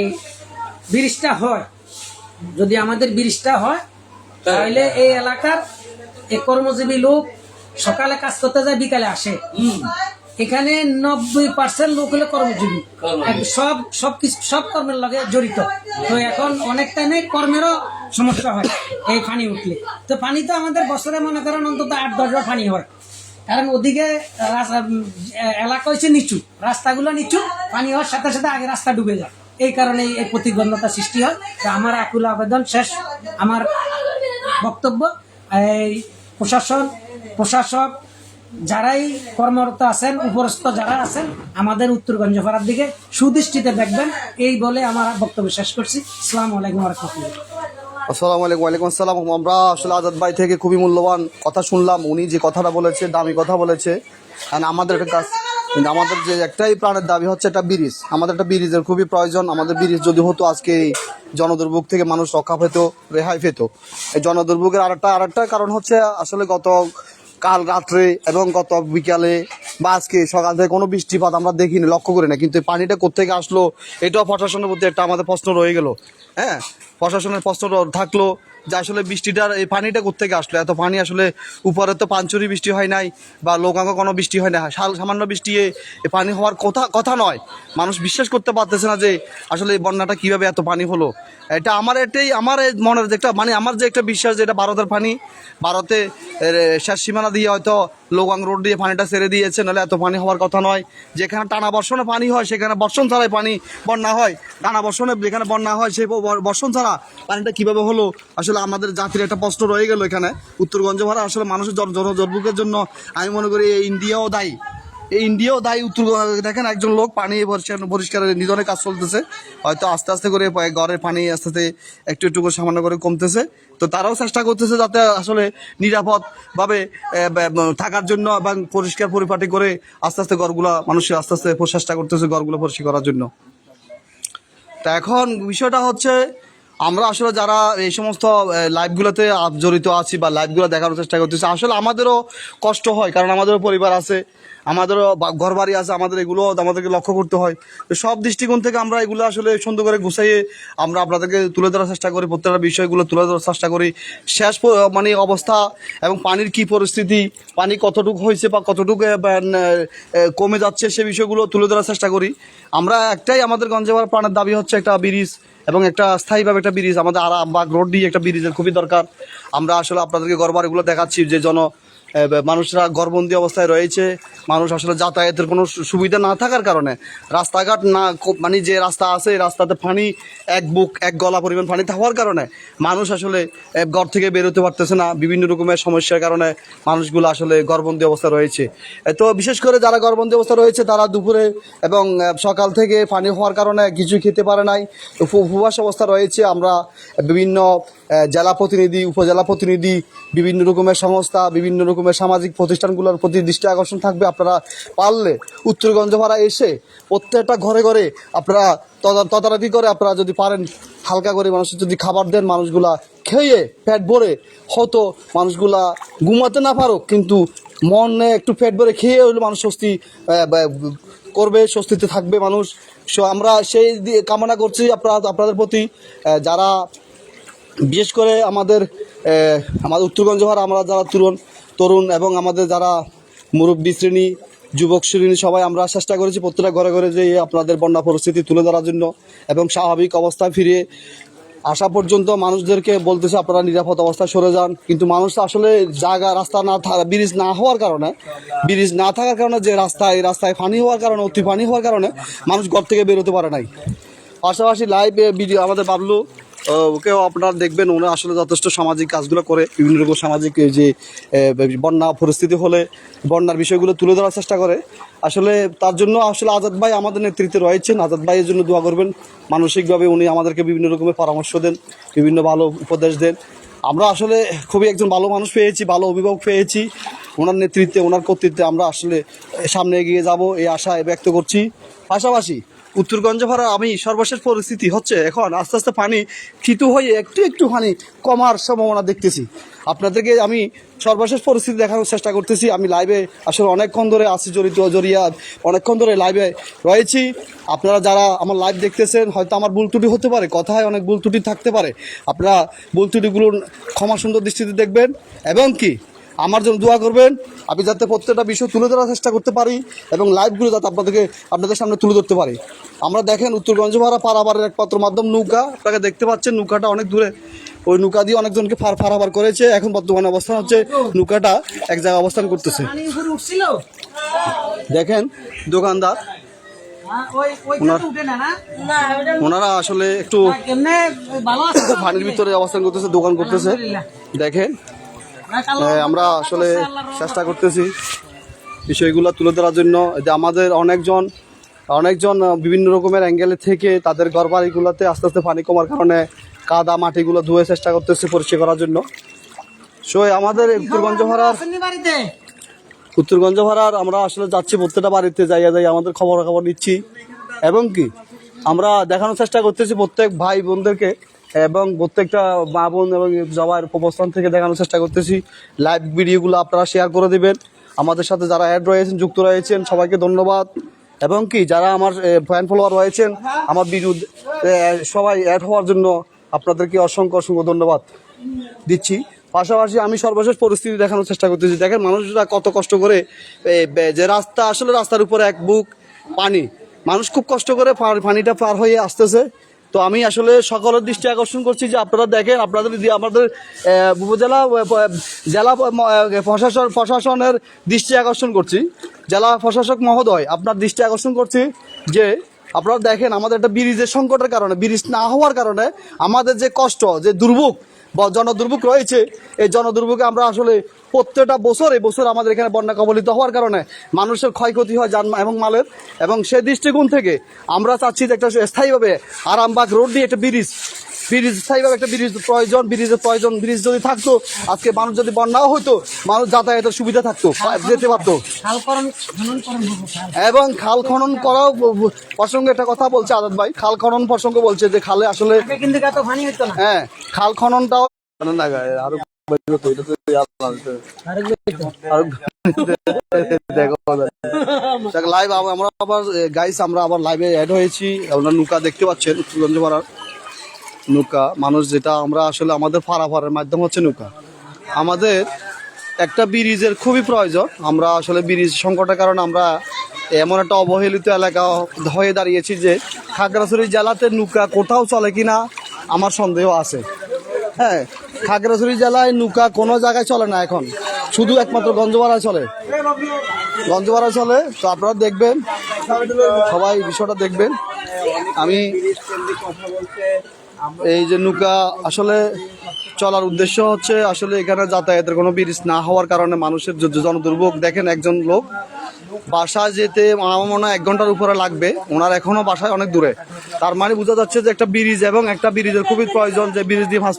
ব্রিজটা হয়, যদি আমাদের ব্রিজটা হয়, তাহলে এই এলাকার এই কর্মজীবী লোক সকালে কাজ করতে যায়, বিকালে আসে। এখানে 90% লোক হলো কর্মজীবী, সব কর্মের লগে জড়িত। তো এখন অনেক টাইমে কর্মেরও সমস্যা হয় এই পানি উঠলে। তো পানি তো আমাদের বছরে মনে করেন অন্তত 8-10 বার পানি হয়, কারণ ওদিকে এলাকা হচ্ছে নিচু, রাস্তাগুলো নিচু, পানি হওয়ার সাথে সাথে আগে রাস্তা ডুবে যায়। এই কারণে এই প্রতিবন্ধকতা সৃষ্টি হয়। তো আমার আকুল আবেদন, শেষ আমার বক্তব্য, এই প্রশাসক যারাই কর্মরত আছেন, উপরস্থ যারা আছেন, আমাদের উত্তরগঞ্জ পাড়ার দিকে সুদৃষ্টিতে দেখবেন, এই বলে আমার বক্তব্য শেষ করছি। আসসালামু আলাইকুম ওয়া রাহমাতুল্লাহ। আসসালামু আলাইকুম। ওয়ালাইকুম আসসালাম। আমরা আসলে আজাদ ভাই থেকে খুবই মূল্যবান কথা শুনলাম। উনি যে কথাটা বলেছে, দামি কথা বলেছে। কারণ আমাদের একটা কাজ, কিন্তু আমাদের যে একটাই প্রাণের দাবি হচ্ছে একটা ব্রিজ। আমাদের একটা ব্রিজের খুবই প্রয়োজন। আমাদের ব্রিজ যদি হতো, আজকে এই জনদুর্ভোগ থেকে মানুষ রক্ষা পেত, রেহাই পেত। এই জনদুর্ভোগের আরেকটা কারণ হচ্ছে, আসলে কাল রাত্রে এবং গত বিকালে বা আজকে সকাল থেকে কোনো বৃষ্টিপাত আমরা দেখিনি, লক্ষ্য করি না। কিন্তু এই পানিটা কোত্থেকে আসলো, এটাও প্রশাসনের প্রতি একটা আমাদের প্রশ্ন রয়ে গেল। হ্যাঁ, প্রশাসনের প্রশ্ন থাকলো যে আসলে বৃষ্টিটার এই পানিটা কোত্থেকে আসলো। এত পানি আসলে উপরে তো পাঁচুরি বৃষ্টি হয় নাই বা লোকাঙ্গ কোনো বৃষ্টি হয় না, সামান্য বৃষ্টি এই পানি হওয়ার কথা নয়। মানুষ বিশ্বাস করতে পারতেছে না যে আসলে এই বন্যাটা কীভাবে এত পানি হলো। এটা আমার মনের যে একটা আমার যে একটা বিশ্বাস, যে এটা ভারতের পানি, ভারতে শেষ সীমানা দিয়ে হয়তো লোকাং রোড দিয়ে পানিটা ছেড়ে দিয়েছে, নাহলে এত পানি হওয়ার কথা নয়। যেখানে টানা বর্ষণে পানি হয়, সেখানে বর্ষণ ছাড়াই বন্যা হয়। টানা বর্ষণে যেখানে বন্যা হয়, সেই বর্ষণ ছাড়া পানিটা কীভাবে হলো, আসলে আমাদের জাতির একটা প্রশ্ন রয়ে গেল এখানে। উত্তরগঞ্জ ভাড়া আসলে মানুষের জনদুর্ভোগের জন্য আমি মনে করি ইন্ডিয়াও দায়ী। উত্তরগঞ্জ দেখেন, একজন লোক পানি পরিষ্কারের নিধনের কাজ চলতেছে, হয়তো আস্তে আস্তে করে ঘরের পানি আস্তে আস্তে একটু করে সামান্য করে কমতেছে। তো তারাও চেষ্টা করতেছে যাতে আসলে নিরাপদভাবে থাকার জন্য এবং পরিষ্কার পরিপাটি করে আস্তে আস্তে মানুষের আস্তে আস্তে চেষ্টা করতেছে ঘরগুলো পরিষ্কার করার জন্য। তা এখন বিষয়টা হচ্ছে, আমরা আসলে যারা এই সমস্ত লাইভগুলোতে জড়িত আছি বা লাইভগুলো দেখার চেষ্টা করতেছি, আসলে আমাদেরও কষ্ট হয়, কারণ আমাদেরও পরিবার আছে, আমাদেরও ঘর বাড়ি আছে, এগুলো আমাদেরকে লক্ষ্য করতে হয়। তো সব দৃষ্টিকোণ থেকে আমরা এগুলো আসলে সুন্দর করে গুছাইয়ে আমরা আপনাদেরকে তুলে ধরার চেষ্টা করি, প্রত্যেকটা বিষয়গুলো তুলে ধরার চেষ্টা করি। শেষ অবস্থা এবং পানির কি পরিস্থিতি, পানি কতটুকু হয়েছে বা কতটুকু কমে যাচ্ছে, সে বিষয়গুলো তুলে ধরার চেষ্টা করি। আমাদের গঞ্জে প্রাণের দাবি হচ্ছে একটা ব্রিজ, এবং একটা স্থায়ীভাবে একটা ব্রিজ। আমাদের আরামবাগ রোড দিয়ে একটা ব্রিজের খুবই দরকার। আমরা আসলে আপনাদেরকে ঘরবাড়িগুলো দেখাচ্ছি, যে মানুষরা ঘরবন্দি অবস্থায় রয়েছে। মানুষ আসলে যাতায়াতের কোনো সুবিধা না থাকার কারণে, রাস্তাঘাট না, যে রাস্তা আছে এই রাস্তাতে পানি এক গলা পরিমাণ পানি থাকার কারণে মানুষ আসলে ঘর থেকে বেরোতে পারতেছে না। বিভিন্ন রকমের সমস্যার কারণে মানুষগুলো আসলে ঘরবন্দি অবস্থা রয়েছে। তো বিশেষ করে যারা ঘরবন্দি অবস্থা রয়েছে, তারা দুপুরে এবং সকাল থেকে পানি হওয়ার কারণে কিছু খেতে পারে নাই, উপবাস অবস্থা রয়েছে। আমরা বিভিন্ন জেলা প্রতিনিধি, উপজেলা প্রতিনিধি, বিভিন্ন রকমের সংস্থা, বিভিন্ন রকমের সামাজিক প্রতিষ্ঠানগুলোর প্রতি দৃষ্টি আকর্ষণ থাকবে। আপনারা পারলে উত্তরগঞ্জ ভাড়া এসে প্রত্যেকটা ঘরে ঘরে আপনারা তদারকি করে, আপনারা যদি পারেন হালকা করে মানুষের যদি খাবার দেন, মানুষগুলা খেয়ে পেট ভরে, হয়তো মানুষগুলা ঘুমাতে না পারুক, কিন্তু মনে একটু পেট ভরে খেয়ে হলে মানুষ স্বস্তি করবে, স্বস্তিতে থাকবে মানুষ। সো আমরা সেই কামনা করছি আপনাদের প্রতি, যারা বিশেষ করে আমাদের উত্তরগঞ্জ ভাড়া আমরা যারা তরুণ এবং আমাদের যারা মুরব্বী শ্রেণী, যুবক শ্রেণী, সবাই আমরা চেষ্টা করেছি প্রত্যেকটা ঘরে ঘরে যে আপনাদের বন্যা পরিস্থিতি তুলে ধরার জন্য এবং স্বাভাবিক অবস্থায় ফিরিয়ে আসা পর্যন্ত মানুষদেরকে বলতেছে আপনারা নিরাপদ অবস্থায় সরে যান। কিন্তু মানুষ আসলে জায়গা রাস্তা ব্রিজ না হওয়ার কারণে, ব্রিজ না থাকার কারণে যে এই রাস্তায় পানি হওয়ার কারণে, অতি পানি হওয়ার কারণে মানুষ ঘর থেকে বেরোতে পারে নাই। পাশাপাশি লাইভ ভিডিও আমাদের বাবলু ওকেও আপনারা দেখবেন, উনি আসলে যথেষ্ট সামাজিক কাজগুলো করে, বিভিন্ন রকম সামাজিক যে বন্যা পরিস্থিতি হলে বন্যার বিষয়গুলো তুলে ধরার চেষ্টা করে। আসলে তার জন্য আসলে আজাদ ভাই আমাদের নেতৃত্বে রয়েছেন। আজাদ ভাইয়ের জন্য দোয়া করবেন। মানসিকভাবে উনি আমাদেরকে বিভিন্ন রকমের পরামর্শ দেন, বিভিন্ন ভালো উপদেশ দেন। আমরা আসলে খুবই একজন ভালো মানুষ পেয়েছি, ভালো অভিভাবক পেয়েছি। ওনার নেতৃত্বে, ওনার কর্তৃত্বে আমরা আসলে সামনে এগিয়ে যাব এই আশা ব্যক্ত করছি। পাশাপাশি উত্তরগঞ্জ ভাড়া আমি সর্বশেষ পরিস্থিতি হচ্ছে এখন আস্তে আস্তে পানি থিতু হয়ে একটু পানি কমার সম্ভাবনা দেখতেছি। আপনাদেরকে আমি সর্বশেষ পরিস্থিতি দেখানোর চেষ্টা করতেছি। আমি লাইভে আসলে অনেকক্ষণ ধরে আছি, জড়িয়া অনেকক্ষণ ধরে লাইভে রয়েছি। আপনারা যারা আমার লাইভ দেখতেছেন, হয়তো আমার ভুল ত্রুটি হতে পারে, কথায় অনেক ভুল ত্রুটি থাকতে পারে। আপনারা ভুল ত্রুটিগুলোর ক্ষমা সুন্দর দৃষ্টিতে দেখবেন এবং কি আমার জন্য দোয়া করবেন, আমি যাতে প্রত্যেকটা বিষয় তুলে ধরার চেষ্টা করতে পারি এবং লাইভগুলো যাতে আপনাদের সামনে তুলে ধরতে পারি। আমরা দেখেন উত্তরগঞ্জ ভাড়া পারাবারের একমাত্র মাধ্যম নৌকা। আপনাকে দেখতে পাচ্ছেন নৌকাটা অনেক দূরে, ওই নৌকা দিয়ে অনেকজনকে পারাবার করেছে। এখন বর্তমানে অবস্থান হচ্ছে নৌকাটা এক জায়গায় অবস্থান করতেছে। দেখেন দোকানদার ওনারা আসলে একটু পানির ভিতরে অবস্থান করতেছে, দোকান করতেছে। দেখেন আমরা আসলে চেষ্টা করতেছি বিষয়গুলো তুলে ধরার জন্য, যে আমাদের অনেকজন বিভিন্ন রকমের অ্যাঙ্গেলে থেকে তাদের ঘর বাড়িগুলোতে আস্তে আস্তে পানি কমার কারণে কাদা মাটিগুলো ধুয়ে চেষ্টা করতেছে পরিষ্কার করার জন্য। সো আমাদের উত্তরগঞ্জ ভাড়ার আমরা আসলে যাচ্ছি, প্রত্যেকটা বাড়িতে যাই আমাদের খবর নিচ্ছি এবং কি আমরা দেখানোর চেষ্টা করতেছি প্রত্যেক ভাই বোনদেরকে এবং প্রত্যেকটা মা বোন এবং সবার অবস্থান থেকে দেখানোর চেষ্টা করতেছি। লাইভ ভিডিওগুলো আপনারা শেয়ার করে দেবেন। আমাদের সাথে যারা অ্যাড রয়েছেন, যুক্ত রয়েছেন, সবাইকে ধন্যবাদ এবং কি যারা আমার ফ্যান ফলোয়ার রয়েছেন আমার ভিডিও সবাই অ্যাড হওয়ার জন্য আপনাদেরকে অসংখ্য ধন্যবাদ দিচ্ছি। পাশাপাশি আমি সর্বশেষ পরিস্থিতি দেখানোর চেষ্টা করতেছি। দেখেন মানুষরা কত কষ্ট করে, যে রাস্তা আসলে রাস্তার উপরে এক বুক পানি, মানুষ খুব কষ্ট করে পানিটা পার হয়ে আসতেছে। তো আমি আসলে সকলের দৃষ্টি আকর্ষণ করছি যে আপনারা দেখেন, আমাদের জেলা প্রশাসনের দৃষ্টি আকর্ষণ করছি, জেলা প্রশাসক মহোদয় আপনার দৃষ্টি আকর্ষণ করছি যে আপনারা দেখেন আমাদের একটা ব্রিজের সংকটের কারণে, ব্রিজ না হওয়ার কারণে আমাদের যে কষ্ট, যে দুর্ভোগ জনদুর্ভোগ রয়েছে, এই জনদুর্ভোগে আমরা আসলে প্রত্যেকটা বছর আমাদের এখানে বন্যা কবলিত হওয়ার কারণে মানুষের ক্ষয়ক্ষতি হয় যান এবং মালের, এবং সেই দৃষ্টিকোণ থেকে আমরা চাচ্ছি যে একটা স্থায়ীভাবে আরামবাগ রোড দিয়ে একটা ব্রিজ স্থায়ীভাবে একটা ব্রিজের প্রয়োজন। ব্রিজ যদি থাকতো, আজকে মানুষ যদি বন্যাও হইতো, মানুষ যাতায়াতের সুবিধা থাকতো, যেতে পারতো। এবং খাল খনন করাও প্রসঙ্গে একটা কথা বলছে আজাদ ভাই, খাল খনন প্রসঙ্গে বলছে যে খালে আসলে হ্যাঁ খাল খননটাও লাইভ আমরা আবার লাইভে অ্যাড হয়েছি। আপনারা নৌকা দেখতে পাচ্ছেন, উত্তরগঞ্জ ভাড়ার নৌকা মানুষ, যেটা আমরা আসলে আমাদের পারাপারের মাধ্যম হচ্ছে নৌকা। আমাদের একটা ব্রিজের খুবই প্রয়োজন। আমরা আসলে ব্রিজ সংকটের কারণে আমরা এমন একটা অবহেলিত এলাকা হয়ে দাঁড়িয়েছি যে খাগড়াছড়ি জেলাতে নৌকা কোথাও চলে কিনা আমার সন্দেহ আছে। হ্যাঁ, খাগড়াছড়ি জেলায় নৌকা কোনো জায়গায় চলে না, এখন শুধু একমাত্র গঞ্জভাড়ায় চলে। তো আপনারা দেখবেন, সবাই বিষয়টা দেখবেন। আমি এই যে নৌকা আসলে চলার উদ্দেশ্য হচ্ছে আসলে এখানে যাতায়াতের কোনো ব্রিজ না হওয়ার কারণে মানুষের জনদুর্ভোগ। দেখেন একজন লোক বাসায় যেতে আমার মনে হয় 1 ঘন্টার উপরে লাগবে, ওনার এখনো বাসায় অনেক দূরে। তার মানে বোঝা যাচ্ছে যে একটা ব্রিজ এবং একটা ব্রিজের খুবই প্রয়োজন, যে ব্রিজ দিয়ে 5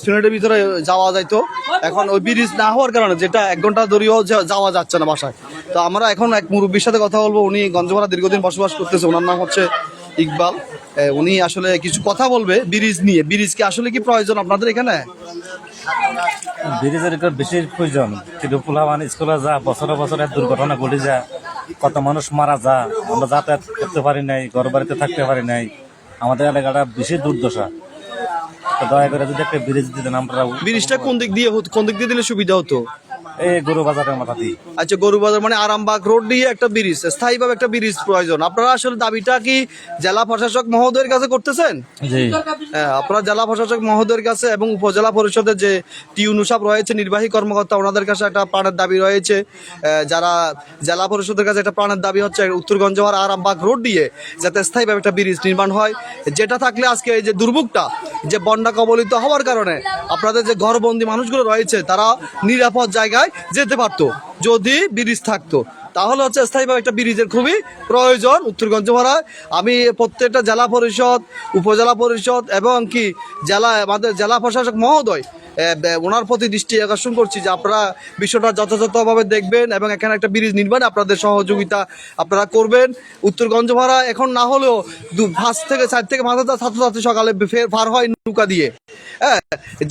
মিনিটের ভিতরে যাওয়া যাইতো। এখন ওই ব্রিজ না হওয়ার কারণে যেটা 1 ঘন্টা ধরেও যাওয়া যাচ্ছে না বাসায়। তো আমরা এখন এক মুরব্বীর সাথে কথা বলবো, উনি গঞ্জভাড়া দীর্ঘদিন বসবাস করতেছে, ওনার নাম হচ্ছে ইকবাল। উনি আসলে কিছু কথা বলবে ব্রিজ নিয়ে। ব্রিজ কি আসলে কি প্রয়োজন আপনাদের এখানে? ব্রিজের এটা বেশি প্রয়োজন, কিন্তু পোলাবান স্কুলে যা বছরে বছরে দুর্ঘটনা ঘটে যায়, কত মানুষ মারা যা, আমরা যাতায়াত করতে পারি নাই, ঘর বাড়িতে থাকতে পারি নাই, আমাদের এলাকাটা বেশি দুর্দশা। তো দয়া করে যদি একটা ব্রিজ দিতেন আমরা। ব্রিজটা কোন দিক দিয়ে হতো, কোন দিক দিয়ে দিলে সুবিধা হতো? এই গরু বাজারের মাথা দিয়ে। আচ্ছা, গরুবাজার মানে আরামবাগ রোড দিয়ে একটা ব্রিজ, স্থায়ীভাবে একটা ব্রিজ প্রয়োজন। আপনারা আসলে দাবিটা কি জেলা প্রশাসক মহোদয়ের কাছে করতেছেন? জি, হ্যাঁ, আপনারা জেলা প্রশাসক মহোদয়ের কাছে এবং উপজেলা পরিষদের যে টিউনু সাহেব রয়েছে, নির্বাহী কর্মকর্তা, ওনাদের কাছে একটা প্রাণের দাবি রয়েছে। যারা জেলা পরিষদের কাছে একটা প্রাণের দাবি হচ্ছে উত্তরগঞ্জ হওয়ার আরামবাগ রোড দিয়ে যাতে স্থায়ীভাবে একটা ব্রিজ নির্মাণ হয়, যেটা থাকলে আজকে এই যে দুর্ভোগটা, যে বন্যা কবলিত হওয়ার কারণে আপনাদের যে ঘরবন্দি মানুষগুলো রয়েছে তারা নিরাপদ জায়গায় যেতে পারতো যদি ব্রিজ থাকতো। তাহলে হচ্ছে স্থায়ীভাবে একটা ব্রিজের খুবই প্রয়োজন উত্তরগঞ্জ ভাড়ায়। আমি প্রত্যেকটা জেলা পরিষদ, উপজেলা পরিষদ এবং কি আমাদের জেলা প্রশাসক মহোদয় ওনার প্রতি দৃষ্টি আকর্ষণ করছি যে আপনারা বিষয়টা যথাযথভাবে দেখবেন এবং এখানে একটা ব্রিজ নির্মাণে আপনাদের সহযোগিতা আপনারা করবেন। উত্তরগঞ্জ ভাড়া এখন না হলেও 5 থেকে 4 থেকে 5 হাজার ছাত্রছাত্রী সকালে ফের পার হয় নৌকা দিয়ে। হ্যাঁ,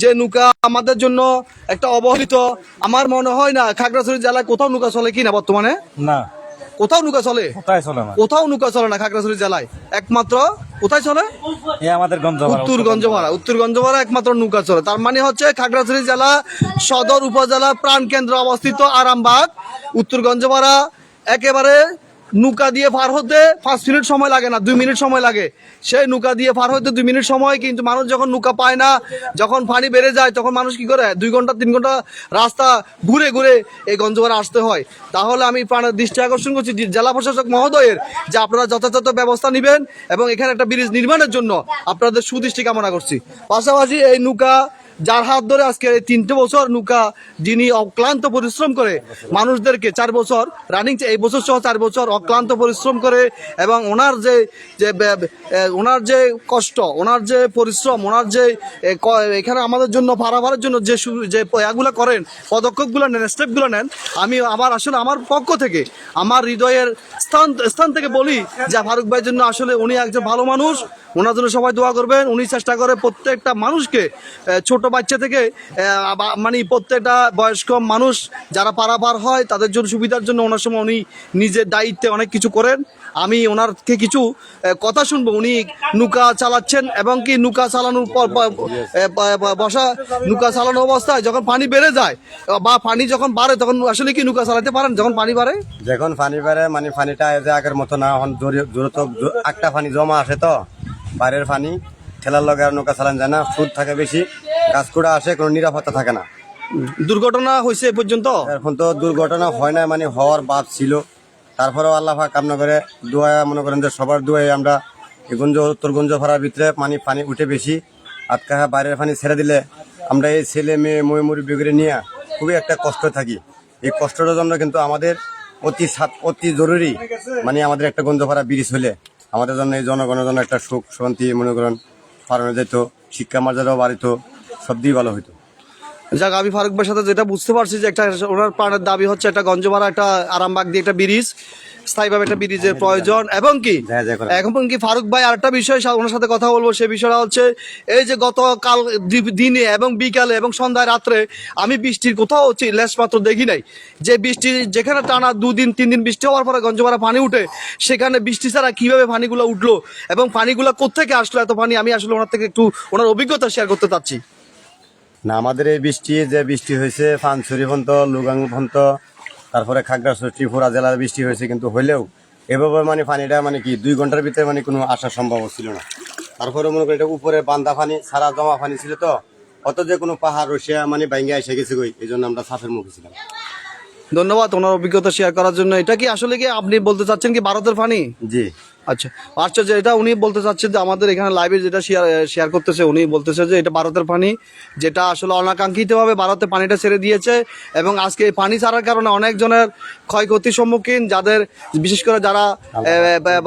যে নৌকা আমাদের জন্য একটা অবহেলিত। আমার মনে হয় না খাগড়াছড়ি জেলায় কোথাও নৌকা চলে কিনা বর্তমানে, না কোথাও নৌকা চলে, কোথায় চলে না, কোথাও নৌকা চলে না খাগড়াছড়ি জেলায়। একমাত্র কোথায় চলে? এই আমাদের উত্তরগঞ্জ ভাড়া একমাত্র নৌকা চলে। তার মানে হচ্ছে খাগড়াছড়ি জেলা সদর উপজেলা প্রাণ কেন্দ্র অবস্থিত আরামবাগ, উত্তরগঞ্জ ভাড়া একেবারে নৌকা দিয়ে পার হতে 5 মিনিট সময় লাগে না, 2 মিনিট সময় লাগে। সেই নৌকা দিয়ে পার হতে 2 মিনিট সময়, কিন্তু মানুষ যখন নৌকা পায় না, যখন পানি বেড়ে যায়, তখন মানুষ কি করে 2 ঘন্টা 3 ঘন্টা রাস্তা ঘুরে ঘুরে এই গঞ্জভাড়া আসতে হয়। তাহলে আমি প্রাণের দৃষ্টি আকর্ষণ করছি জেলা প্রশাসক মহোদয়ের যে আপনারা যথাযথ ব্যবস্থা নেবেন এবং এখানে একটা ব্রিজ নির্মাণের জন্য আপনাদের সুদৃষ্টি কামনা করছি। পাশাপাশি এই নৌকা যার হাত ধরে আজকে 3টে বছর নৌকা, যিনি অক্লান্ত পরিশ্রম করে মানুষদেরকে 4 বছর রানিং, এই বছর সহ 4 বছর অক্লান্ত পরিশ্রম করে এবং ওনার ওনার যে কষ্ট, ওনার যে পরিশ্রম, ওনার যে এখানে আমাদের জন্য পারাবারের জন্য যে এগুলো করেন, পদক্ষেপগুলো নেন, স্টেপগুলো নেন, আমি আসলে আমার পক্ষ থেকে আমার হৃদয়ের স্থান থেকে বলি যে ফারুক ভাইয়ের জন্য আসলে উনি একজন ভালো মানুষ, ওনার জন্য সবাই দোয়া করবেন। উনি চেষ্টা করে প্রত্যেকটা মানুষকে, ছোট বাচ্চা থেকে মানে প্রত্যেকটা বয়স্ক মানুষ যারা পারাপার হয় তাদের জন্য সুবিধার জন্য ওনার সময় উনি নিজের দায়িত্বে অনেক কিছু করেন। আমি ওনারকে কিছু কথা শুনবো। উনি নৌকা চালাচ্ছেন এবং কি নৌকা চালানোর পর নৌকা চালানো অবস্থায় যখন পানি বেড়ে যায় বা পানি যখন বাড়ে তখন আসলে কি নৌকা চালাতে পারেন? যখন পানি বাড়ে, যখন পানি বাড়ে মানে পানিটা আগের মতো না, এখন জোরে একটা পানি জমা আসে, তো বাইরের পানি ঠেলার লগে আর নৌকা চালান যায় না, সুদ থাকে বেশি, গাছকুড়া আসে, কোনো নিরাপত্তা থাকে না। দুর্ঘটনা হয়েছে এ পর্যন্ত? এখন তো দুর্ঘটনা হয় না, মানে হওয়ার ভাব ছিল। তারপরেও আল্লাহ পাক কামনা করে দোয়া, মনে করেন যে সবার দোয়ায় আমরা এই উত্তরগঞ্জ ভাড়ার ভিতরে পানি উঠে বেশি, আটকা বাইরের পানি ছেড়ে দিলে আমরা এই ছেলে মেয়ে মুরব্বী করে নিয়ে খুবই একটা কষ্ট থাকি। এই কষ্টটার জন্য কিন্তু আমাদের অতি জরুরি, মানে আমাদের একটা গঞ্জভাড়া ব্রিজ হলে আমাদের জন্য, এই জনগণের জন্য একটা সুখ শান্তি মনে করেন পালন যেত, শিক্ষা মর্যাদাও বাড়িত, সব দিয়ে ভালো হইতো। যাক, আমি ফারুক ভাইয়ের সাথে যেটা বুঝতে পারছি যে একটা ওনার প্রাণের দাবি হচ্ছে একটা গঞ্জভাড়া, একটা আরামবাগ দিয়ে একটা ব্রিজ, স্থায়ীভাবে একটা ব্রিজের প্রয়োজন। এবং কি ফারুক ভাই আরেকটা বিষয় ওনার সাথে কথা বলবো, সে বিষয়টা হচ্ছে এই যে গতকাল দিনে এবং বিকালে এবং সন্ধ্যায় রাত্রে আমি বৃষ্টির কোথাও লেশ মাত্র দেখি নাই। যে বৃষ্টি যেখানে টানা 2 দিন 3 দিন বৃষ্টি হওয়ার পরে গঞ্জভাড়া পানি উঠে, সেখানে বৃষ্টি ছাড়া কিভাবে পানিগুলো উঠলো এবং পানিগুলো কোত্থেকে আসলো এত পানি, আমি আসলে ওনার থেকে একটু ওনার অভিজ্ঞতা শেয়ার করতে চাচ্ছি। না, আমাদের এই বৃষ্টি হয়েছে পানছড়ি পর্যন্ত, লুগাং পর্যন্ত, তারপরে খাগড়াছড়ি ত্রিপুরা জেলার বৃষ্টি হয়েছে, কিন্তু হইলেও এভাবে মানে পানিটা মানে কি 2 ঘন্টার ভিতরে মানে কোনো আসা সম্ভব ছিল না। তারপরে মনে করি এটা উপরে বান্ধা পানি, সারা জমা পানি ছিল, তো অত যে কোনো পাহাড় রসিয়া মানে বাইঙ্গা এসে গেছে গই, এই জন্য আমরা সাফের মুখে ছিলাম। ধন্যবাদ ওনার অভিজ্ঞতা শেয়ার করার জন্য। এটা কি আসলে কি আপনি বলতে চাচ্ছেন কি ভারতের পানি? জি, আচ্ছা, যে এটা উনি বলতে চাচ্ছেন যে আমাদের এখানে লাইভে যেটা শেয়ার করতেছে, উনি বলতেছে যে এটা ভারতের পানি, যেটা আসলে অনাকাঙ্ক্ষিতভাবে ভারতে পানিটা ছেড়ে দিয়েছে এবং আজকে এই পানি ছাড়ার কারণে অনেকজনের ক্ষয়ক্ষতির সম্মুখীন, যাদের বিশেষ করে যারা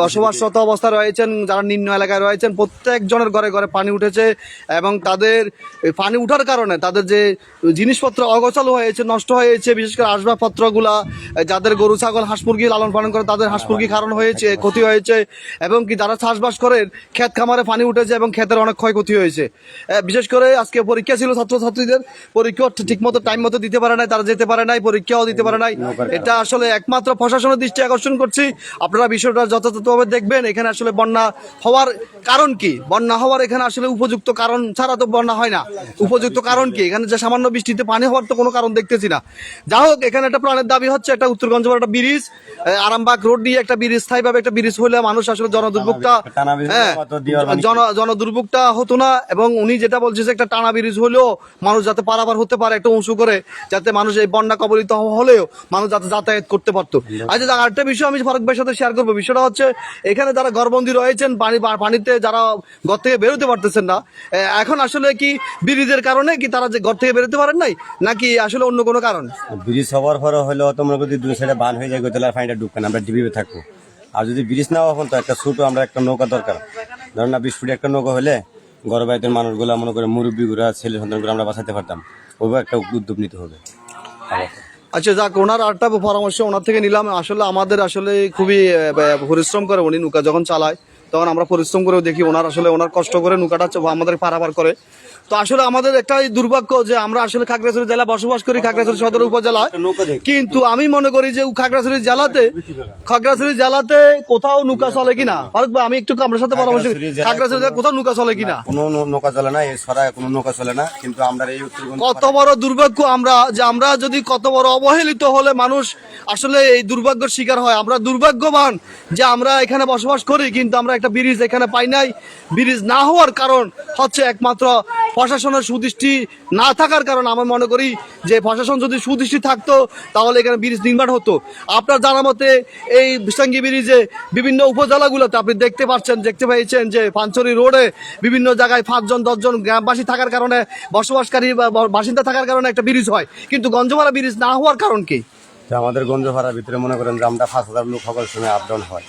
বসবাসরত অবস্থায় রয়েছেন, যারা নিম্ন এলাকায় রয়েছেন, প্রত্যেকজনের ঘরে ঘরে পানি উঠেছে এবং তাদের পানি উঠার কারণে তাদের যে জিনিসপত্র অগোছালো হয়েছে, নষ্ট হয়েছে, বিশেষ করে আসবাবপত্রগুলা, যাদের গরু ছাগল হাঁস মুরগি লালন পালন করে তাদের হাঁস মুরগি কারণ হয়েছে, ক্ষতি হয়েছে এবং কি যারা চাষবাস করেন ক্ষেত খামারে পানি উঠেছে এবং ক্ষেতের অনেক ক্ষয়ক্ষতি হয়েছে। বিশেষ করে আজকে পরীক্ষা ছিল ছাত্রছাত্রীদের, পরীক্ষা ঠিক মতো টাইম মতো দিতে পারে নাই, তারা যেতে পারে নাই, পরীক্ষাও দিতে পারে নাই। এটা আসলে একমাত্র প্রশাসনের দৃষ্টি আকর্ষণ করছি, আপনারা বিষয়টা যথাযথভাবে দেখবেন। এখানে আসলে বন্যা হওয়ার কারণ কি, বন্যা হওয়ার এখানে আসলে উপযুক্ত কারণ ছাড়া তো বন্যা হয় না। উপযুক্ত কারণ কি, এখানে যে সামান্য বৃষ্টিতে পানি হওয়ার তো কোনো কারণ দেখতেছি না। যা হোক, এখানে একটা প্রাণের দাবি হচ্ছে একটা উত্তরগঞ্জ একটা ব্রিজ, আরামবাগ রোড দিয়ে একটা ব্রিজ, স্থায়ীভাবে একটা ব্রিজ হলে মানুষ আসলে জনদুর্ভোগটা জনদুর্ভোগটা হতো না। এবং উনি যেটা বলছে যে একটা টানা ব্রিজ হলেও মানুষ যাতে পারাপার হতে পারে একটা উঁচু করে, যাতে মানুষ এই বন্যা কবলিত হলেও মানুষ যাতে যাতায়াত করতে পারতো। আচ্ছা, আরেকটা বিষয় আমি ফারুক ভাইয়ের সাথে শেয়ার করবো। বিষয়টা হচ্ছে এখানে যারা ঘরবন্দি রয়েছেন, পানিতে যারা ঘর থেকে বেরোতে পারতেছেন না, এখন আসলে কি ব্রিজের কারণে কি তারা যে ঘর থেকে বেরোতে পারেন নাই, নাকি আসলে অন্য কোনো কারণ? ব্রিজ হওয়ার পরে হলো তোমরা যদি দুই সাইডে বান হয়ে যায় তাহলে পানিটা ঢুকবে না, আমরা ডিবিতে থাকবো। আর যদি ব্রিজ না হওয়া তো একটা ছোট আমরা একটা নৌকা দরকার, ধরেন না 20 ফুট একটা নৌকা হলে ঘর বাড়িতে মানুষগুলো মনে করে মুরব্বীগুলা ছেলে সন্তানগুলো আমরা বাঁচাতে পারতাম, ওইভাবে একটা উদ্যোগ নিতে হবে। আচ্ছা, যাক, ওনার আরেকটা পরামর্শ ওনার থেকে নিলাম। আসলে আমাদের আসলে খুবই পরিশ্রম করে উনি নৌকা যখন চালায়, তখন আমরা পরিশ্রম করেও দেখি ওনার আসলে ওনার কষ্ট করে নৌকাটা আমাদের পারাপার করে। তো আসলে আমাদের একটাই দুর্ভাগ্য যে আমরা আসলে খাগড়াছড়ি জেলা বসবাস করি, খাগড়াছড়ি সদর উপজেলায়, কিন্তু আমি মনে করি যে খাগড়াছড়ি জেলাতে কোথাও নৌকা চলে কিনা। ফারুক ভাই, আমি একটু আপনার সাথে পরামর্শ, খাগড়াছড়ি জেলায় কোথাও নৌকা চলে কিনা? কোনো নৌকা চলে না, এই ছড়ায় কোনো নৌকা চলে না। কিন্তু আমরা এই কত বড় দুর্ভাগ্য আমরা, যে আমরা যদি কত বড় অবহেলিত হলে মানুষ আসলে এই দুর্ভাগ্যের শিকার হয়। আমরা দুর্ভাগ্যবান যে আমরা এখানে বসবাস করি, কিন্তু আমরা একটা ব্রিজ এখানে পাই নাই। ব্রিজ না হওয়ার কারণ হচ্ছে একমাত্র প্রশাসনের সুদৃষ্টি না থাকার কারণ। আমি মনে করি যে প্রশাসন যদি সুদৃষ্টি থাকতো তাহলে এখানে ব্রিজ নির্মাণ হতো। আপনার জানা মতে এই বিশাঙ্গি ব্রিজে বিভিন্ন উপজেলাগুলোতে আপনি দেখতে পেয়েছেন যে পাঞ্চরি রোডে বিভিন্ন জায়গায় 5 জন 10 জন গ্রামবাসী থাকার কারণে, বসবাসকারী বা বাসিন্দা থাকার কারণে একটা ব্রিজ হয়, কিন্তু গঞ্জপাড়া ব্রিজ না হওয়ার কারণ কি? আমাদের গঞ্জপাড়ার ভিতরে মনে করেন যে আমরা 5000 লোক সকল সময় আপ ডাউন হয়,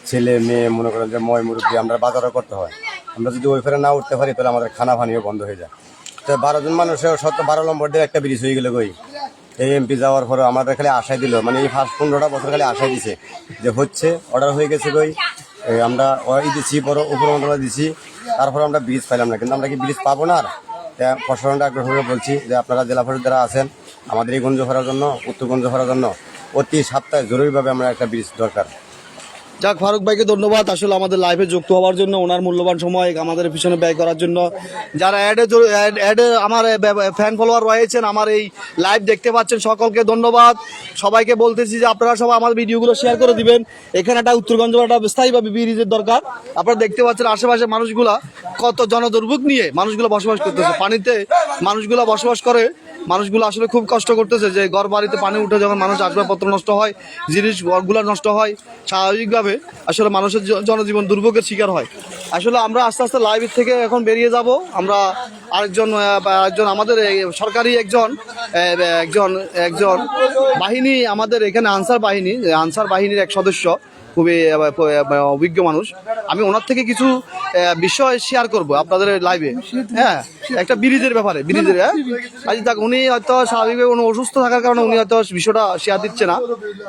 ছেলে মেয়ে মনে করেন যে ময় মুরব্বী, আমরা বাজারও করতে হয়। আমরা যদি ওই ফেরে না উঠতে পারি তাহলে আমাদের খানা পানিও বন্ধ হয়ে যায়। তো 12 জন মানুষের 12 নম্বর দিয়ে একটা ব্রিজ হয়ে গেল গই। এই এমপি যাওয়ার পরে আমাদের খালি আশাই দিল, মানে এই ফার্স্ট 15টা বছর খালি আশাই দিছে যে হচ্ছে, অর্ডার হয়ে গেছে গই, আমরা দিচ্ছি, বড় উপরমন্ত্রণালয় দিচ্ছি, তারপরে আমরা ব্রিজ পাইলাম না। কিন্তু আমরা কি ব্রিজ পাবো না? প্রশাসনটা আগ্রহ করে বলছি যে আপনারা জেলা পরিষদ যারা আছেন, আমাদের এই গঞ্জপাড়ার জন্য, উত্তর গঞ্জপাড়ার জন্য অতি সপ্তাহে জরুরিভাবে আমরা একটা ব্রিজ দরকার। যাক, ফারুক ভাইকে ধন্যবাদ আসলে আমাদের লাইভে যুক্ত হওয়ার জন্য, ওনার মূল্যবান সময় আমাদের পিছনে ব্যয় করার জন্য। যারা অ্যাডে আমার ফ্যান ফলোয়ার রয়েছেন, আমার এই লাইভ দেখতে পাচ্ছেন, সকলকে ধন্যবাদ। সবাইকে বলতেছি যে আপনারা সবাই আমার ভিডিওগুলো শেয়ার করে দিবেন। এখানে একটা উত্তরগঞ্জ একটা স্থায়ীভাবে ব্রিজের দরকার। আপনারা দেখতে পাচ্ছেন আশেপাশে মানুষগুলা কত জনদুর্ভোগ নিয়ে মানুষগুলো বসবাস করতেছে, পানিতে মানুষগুলো বসবাস করে। মানুষগুলো আসলে খুব কষ্ট করতেছে যে ঘর বাড়িতে পানি উঠে যখন মানুষ আসবাবপত্র নষ্ট হয়, জিনিস ঘরগুলো নষ্ট হয়, স্বাভাবিকভাবে আসলে মানুষের জনজীবন দুর্ভোগের শিকার হয়। আসলে আমরা আস্তে আস্তে লাইভ থেকে এখন বেরিয়ে যাব। আমরা আরেকজন আমাদের সরকারি একজন বাহিনী, আমাদের এখানে আনসার বাহিনীর এক সদস্য, খুবই অভিজ্ঞ মানুষ। আমি ওনার থেকে কিছু বিষয় শেয়ার করব আপনাদের লাইভে। হ্যাঁ, একটা ব্রিজের ব্যাপারে, উনি হয়তো স্বাভাবিকভাবে কোনো অসুস্থ থাকার কারণে উনি হয়তো বিষয়টা শেয়ার দিচ্ছে না।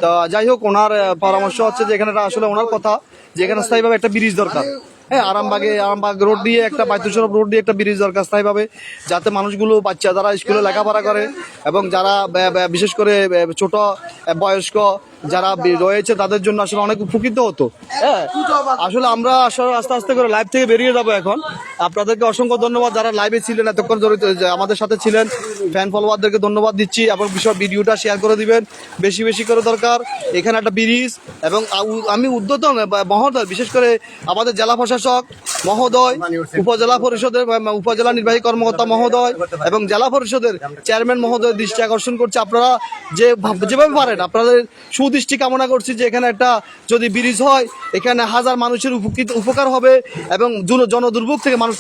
তো যাই হোক, ওনার পরামর্শ হচ্ছে যে এখানে আসলে ওনার কথা যে এখানে স্থায়ীভাবে একটা ব্রিজ দরকার। হ্যাঁ, আরামবাগ রোড দিয়ে একটা বাইতুসরফ রোড দিয়ে একটা ব্রিজ দরকার স্থায়ীভাবে, যাতে মানুষগুলো, বাচ্চা যারা স্কুলে লেখাপড়া করে এবং যারা বিশেষ করে ছোট বয়স্ক যারা রয়েছে তাদের জন্য আসলে অনেক উপকৃত হতো। হ্যাঁ, আসলে আমরা আসলে আস্তে আস্তে করে লাইভ থেকে বেরিয়ে যাবো এখন। আপনাদেরকে অসংখ্য ধন্যবাদ যারা লাইভে ছিলেন, এতক্ষণ জড়িত আমাদের সাথে ছিলেন। ফ্যান ফলোয়ারদেরকে ধন্যবাদ দিচ্ছি এবং ভিডিওটা শেয়ার করে দিবেন বেশি বেশি করে দরকার। এখানে একটা ব্রিজ, এবং আমি উদ্যতন মহোদয়, বিশেষ করে আমাদের জেলা প্রশাসক মহোদয়, উপজেলা নির্বাহী কর্মকর্তা মহোদয় এবং জেলা পরিষদের চেয়ারম্যান মহোদয় দৃষ্টি আকর্ষণ করছে। আপনারা যেভাবে পারেন আপনাদের সুদৃষ্টি কামনা করছি যে এখানে একটা যদি ব্রিজ হয়, এখানে হাজার মানুষের উপকার হবে এবং জনদুর্ভোগ থেকে মানুষ